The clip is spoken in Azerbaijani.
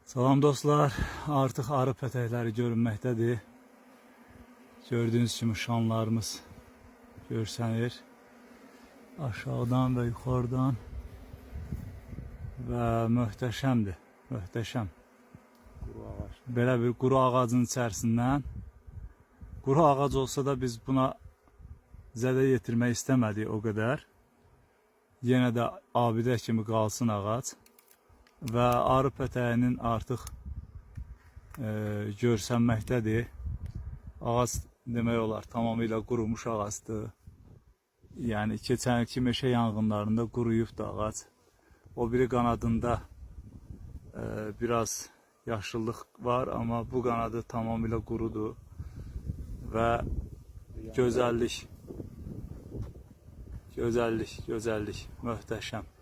Salam dostlar, artıq arı pətəkləri görünməkdədir. Gördüyünüz kimi şanlarımız görsənir. Aşağıdan və yuxarıdan və möhtəşəmdir, möhtəşəm. Belə bir quru ağacın içərisindən, quru ağac olsa da biz buna zədə yetirmək istəmədik o qədər. Yenə də abidə kimi qalsın ağac. Və arı pətəyinin artıq görsənməkdədir. Ağac demək olar tamamilə qurumuş ağacdır. Yəni keçənki meşə yanğınlarında quruyubdur ağac. O biri qanadında biraz yaşıllıq var, amma bu qanadı tamamilə qurudur. Və gözəllik, gözəllik, gözəllik, möhtəşəm.